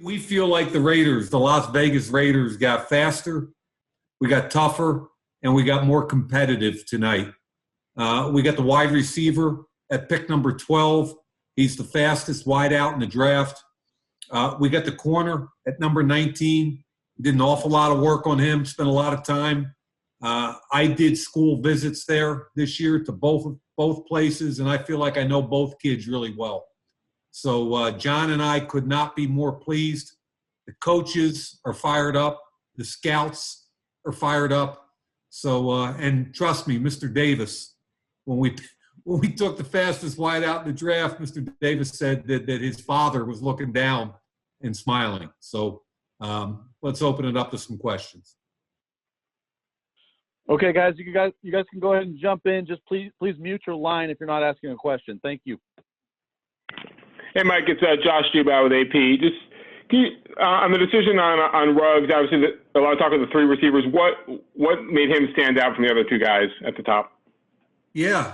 We feel like the Raiders, the Las Vegas Raiders, got faster, we got tougher, and we got more competitive tonight. We got the wide receiver at pick number 12. He's the fastest wide out in the draft. We got the corner at number 19. Did an awful lot of work on him, spent a lot of time. I did school visits there this year to both places, and I feel like I know both kids really well. So John and I could not be more pleased. The coaches are fired up. The scouts are fired up. So, and trust me, Mr. Davis, when we took the fastest wide out in the draft, Mr. Davis said that his father was looking down and smiling. So let's open it up to some questions. Okay, guys, you guys can go ahead and jump in. Just please mute your line if you're not asking a question. Thank you. Hey, Mike, it's Josh Dubow with AP. Just on the decision on Ruggs, obviously a lot of talk of the three receivers. What made him stand out from the other two guys at the top? Yeah,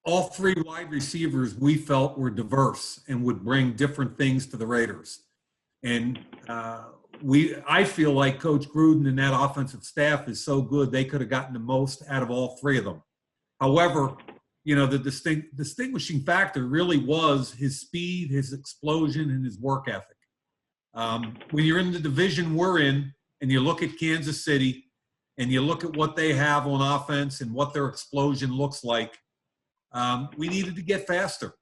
all three wide receivers we felt were diverse and would bring different things to the Raiders. And I feel like Coach Gruden and that offensive staff is so good they could have gotten the most out of all three of them. However, you know, the distinguishing factor really was his speed, his explosion, and his work ethic. When you're in the division we're in and you look at Kansas City and you look at what they have on offense and what their explosion looks like, we needed to get faster.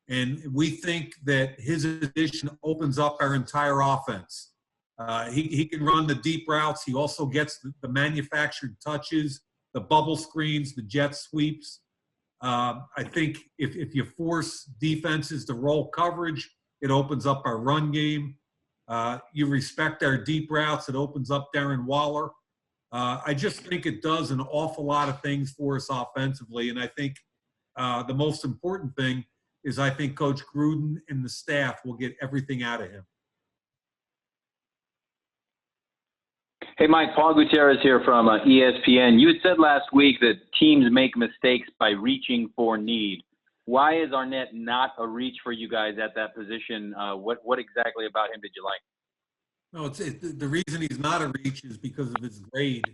And we think that his addition opens up our entire offense. He can run the deep routes. He also gets the manufactured touches, the bubble screens, the jet sweeps. I think if you force defenses to roll coverage, it opens up our run game. You respect our deep routes, it opens up Darren Waller. I just think it does an awful lot of things for us offensively. And I think the most important thing is I think Coach Gruden and the staff will get everything out of him. Hey, Mike, Paul Gutierrez here from ESPN. You had said last week that teams make mistakes by reaching for need. Why is Arnette not a reach for you guys at that position? What exactly about him did you like? No, the reason he's not a reach is because of his grade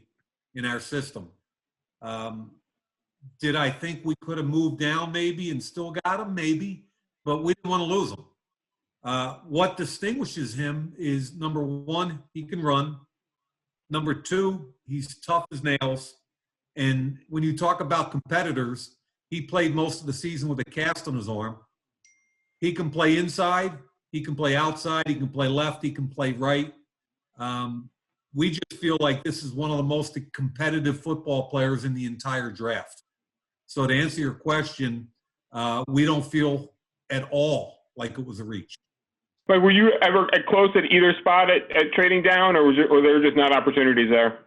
in our system. Did I think we could have moved down maybe and still got him? Maybe, but we didn't want to lose him. What distinguishes him is, number one, he can run. Number two, he's tough as nails. And when you talk about competitors, he played most of the season with a cast on his arm. He can play inside. He can play outside. He can play left. He can play right. We just feel like this is one of the most competitive football players in the entire draft. So to answer your question, we don't feel at all like it was a reach. But were you ever close at either spot at trading down, or were there just not opportunities there?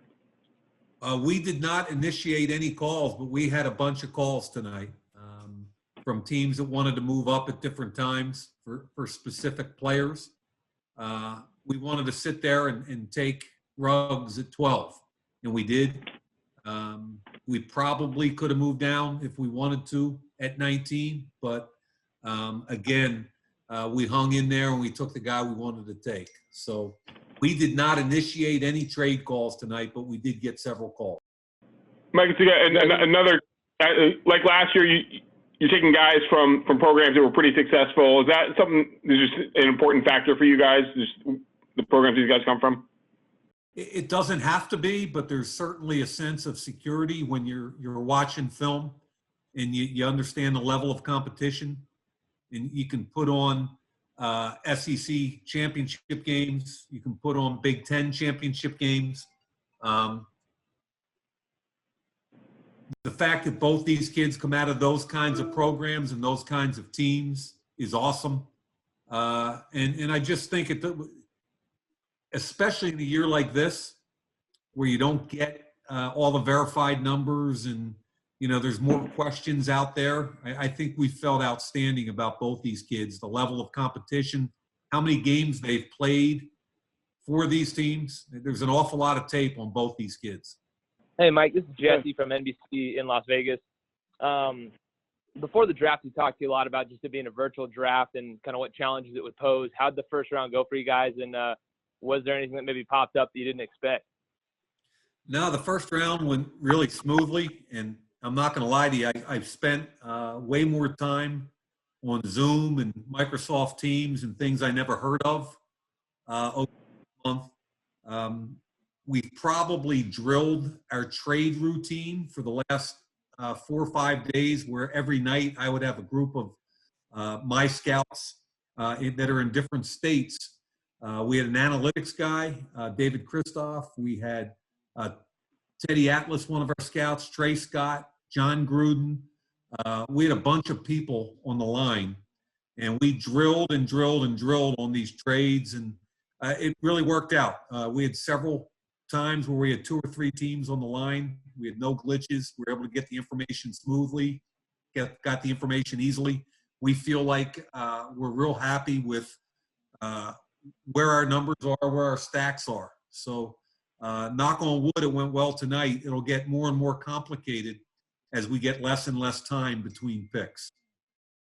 We did not initiate any calls, but we had a bunch of calls tonight from teams that wanted to move up at different times for specific players. We wanted to sit there and take Ruggs at 12, and we did. We probably could have moved down if we wanted to at 19, but again, we hung in there and we took the guy we wanted to take. So we did not initiate any trade calls tonight, but we did get several calls. Mike, another, like last year, you're taking guys from programs that were pretty successful. Is that something that's just an important factor for you guys, just the programs these guys come from? It doesn't have to be, but there's certainly a sense of security when you're watching film and you understand the level of competition. And you can put on SEC championship games. You can put on Big Ten championship games. The fact that both these kids come out of those kinds of programs and those kinds of teams is awesome. And I just think especially in a year like this, where you don't get all the verified numbers and you know, there's more questions out there. I think we felt outstanding about both these kids, the level of competition, how many games they've played for these teams. There's an awful lot of tape on both these kids. Hey, Mike, this is Jesse from NBC in Las Vegas. before the draft, you talked to you a lot about just it being a virtual draft and kind of what challenges it would pose. How'd the first round go for you guys? And was there anything that maybe popped up that you didn't expect? No, the first round went really smoothly, and I'm not going to lie to you. I've spent way more time on Zoom and Microsoft Teams and things I never heard of over the month. We've probably drilled our trade routine for the last 4 or 5 days, where every night I would have a group of my scouts that are in different states. We had an analytics guy, David Christoph. We had Teddy Atlas, one of our scouts, Trey Scott, John Gruden. We had a bunch of people on the line, and we drilled and drilled and drilled on these trades, and it really worked out. We had several times where we had 2 or 3 teams on the line. We had no glitches. We were able to get the information smoothly, got the information easily. We feel like we're real happy with where our numbers are, where our stacks are. So knock on wood, it went well tonight. It'll get more and more complicated as we get less and less time between picks.